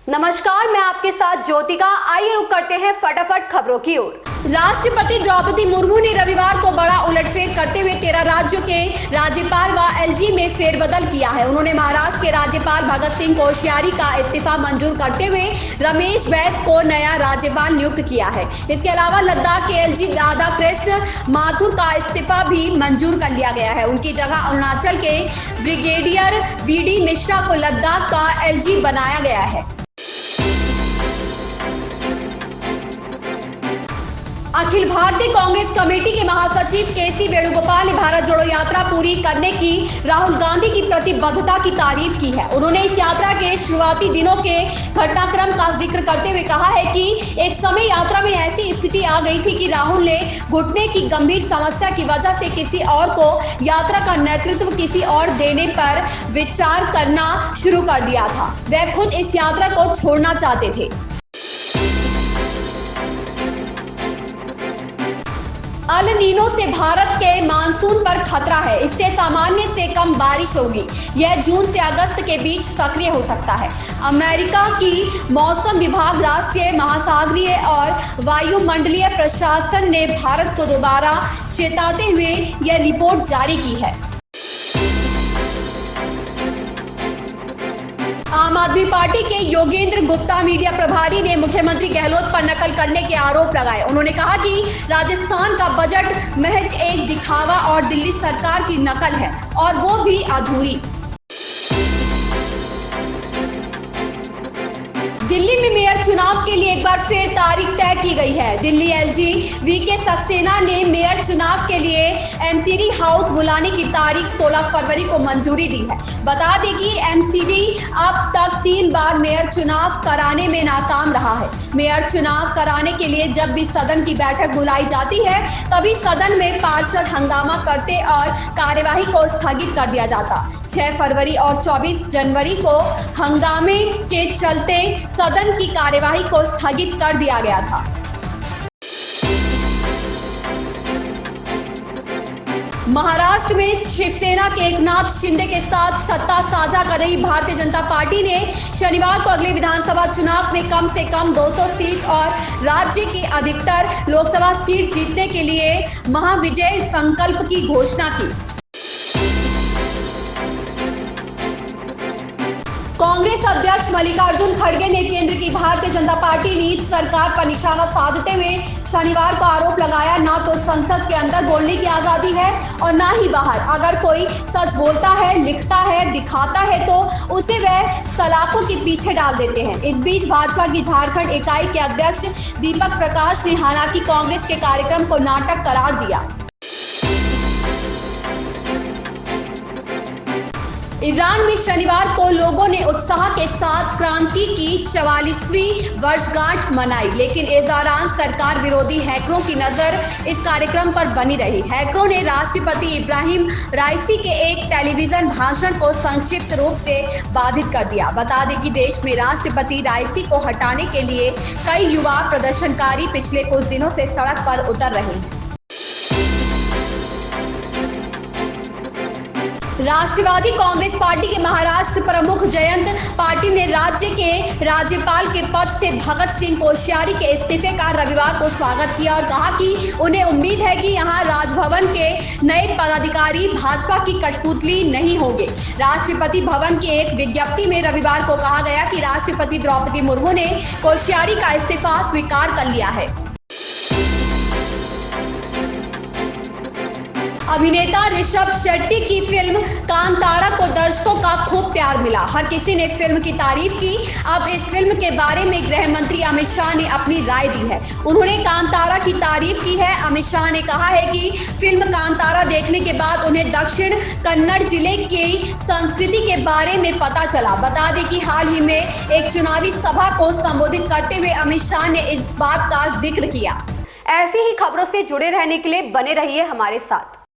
नमस्कार, मैं आपके साथ ज्योतिका। आइए रुक करते हैं फटाफट खबरों की ओर। राष्ट्रपति द्रौपदी मुर्मू ने रविवार को बड़ा उलटफेर करते हुए 13 राज्यों के राज्यपाल व एलजी में फेरबदल किया है। उन्होंने महाराष्ट्र के राज्यपाल भगत सिंह कोश्यारी का इस्तीफा मंजूर करते हुए रमेश बैस को नया राज्यपाल नियुक्त किया है। इसके अलावा लद्दाख के एलजी राधाकृष्ण माथुर का इस्तीफा भी मंजूर कर लिया गया है। उनकी जगह अरुणाचल के ब्रिगेडियर बीडी मिश्रा को लद्दाख का एलजी बनाया गया है। अखिल भारतीय कांग्रेस कमेटी के महासचिव केसी वेणुगोपाल ने भारत जोड़ो यात्रा पूरी करने की राहुल गांधी की प्रतिबद्धता की तारीफ की है। उन्होंने इस यात्रा के शुरुआती दिनों के घटनाक्रम का जिक्र करते हुए कहा है कि एक समय यात्रा में ऐसी स्थिति आ गई थी कि राहुल ने घुटने की गंभीर समस्या की वजह से किसी और को यात्रा का नेतृत्व किसी और देने पर विचार करना शुरू कर दिया था। वे खुद इस यात्रा को छोड़ना चाहते थे। अल नीनो से भारत के मानसून पर खतरा है। इससे सामान्य से कम बारिश होगी। यह जून से अगस्त के बीच सक्रिय हो सकता है। अमेरिका की मौसम विभाग, राष्ट्रीय महासागरीय और वायुमंडलीय प्रशासन ने भारत को दोबारा चेताते हुए यह रिपोर्ट जारी की है। आम आदमी पार्टी के योगेंद्र गुप्ता मीडिया प्रभारी ने मुख्यमंत्री गहलोत पर नकल करने के आरोप लगाए। उन्होंने कहा कि राजस्थान का बजट महज एक दिखावा और दिल्ली सरकार की नकल है, और वो भी अधूरी। दिल्ली में मेयर चुनाव के लिए एक बार फिर तारीख तय की गई है। दिल्ली एलजी वीके सक्सेना ने मेयर चुनाव के लिए एमसीडी हाउस बुलाने की तारीख 16 फरवरी को मंजूरी दी है। बता दें कि एमसीडी अब तक 3 बार मेयर चुनाव कराने में नाकाम रहा है। मेयर चुनाव कराने के लिए जब भी सदन की बैठक बुलाई जाती है, तभी सदन में पार्षद हंगामा करते और कार्यवाही को स्थगित कर दिया जाता। 6 फरवरी और 24 जनवरी को हंगामे के चलते सदन की कार्यवाही को स्थगित कर दिया गया था। महाराष्ट्र में शिवसेना के एकनाथ शिंदे के साथ सत्ता साझा कर रही भारतीय जनता पार्टी ने शनिवार को अगले विधानसभा चुनाव में कम से कम 200 सीट और राज्य की अधिकतर लोकसभा सीट जीतने के लिए महाविजय संकल्प की घोषणा की। कांग्रेस अध्यक्ष मल्लिकार्जुन खड़गे ने केंद्र की भारतीय जनता पार्टी नीति सरकार पर निशाना साधते हुए शनिवार को आरोप लगाया, ना तो संसद के अंदर बोलने की आजादी है और ना ही बाहर। अगर कोई सच बोलता है, लिखता है, दिखाता है तो उसे वह सलाखों के पीछे डाल देते हैं। इस बीच भाजपा की झारखंड इकाई के अध्यक्ष दीपक प्रकाश ने हालांकि कांग्रेस के कार्यक्रम को नाटक करार दिया। ईरान में शनिवार को लोगों ने उत्साह के साथ क्रांति की 44वीं वर्षगांठ मनाई, लेकिन ईरान सरकार विरोधी हैकरों की नजर इस कार्यक्रम पर बनी रही। हैकरों ने राष्ट्रपति इब्राहिम राइसी के एक टेलीविजन भाषण को संक्षिप्त रूप से बाधित कर दिया। बता दें कि देश में राष्ट्रपति राइसी को हटाने के लिए कई युवा प्रदर्शनकारी पिछले कुछ दिनों से सड़क पर उतर रहे हैं। राष्ट्रवादी कांग्रेस पार्टी के महाराष्ट्र प्रमुख जयंत पाटिल ने राज्य के राज्यपाल के पद से भगत सिंह कोश्यारी के इस्तीफे का रविवार को स्वागत किया और कहा कि उन्हें उम्मीद है कि यहां राजभवन के नए पदाधिकारी भाजपा की कठपुतली नहीं होंगे। राष्ट्रपति भवन की एक विज्ञप्ति में रविवार को कहा गया कि राष्ट्रपति द्रौपदी मुर्मू ने कोश्यारी का इस्तीफा स्वीकार कर लिया है। अभिनेता ऋषभ शेट्टी की फिल्म कांतारा को दर्शकों का खूब प्यार मिला। हर किसी ने फिल्म की तारीफ की। अब इस फिल्म के बारे में गृह मंत्री अमित शाह ने अपनी राय दी है। उन्होंने कांतारा की तारीफ की है। अमित शाह ने कहा है कि फिल्म कांतारा देखने के बाद उन्हें दक्षिण कन्नड़ जिले की संस्कृति के बारे में पता चला। बता दें कि हाल ही में एक चुनावी सभा को संबोधित करते हुए अमित शाह ने इस बात का जिक्र किया। ऐसी ही खबरों से जुड़े रहने के लिए बने रहिए हमारे साथ।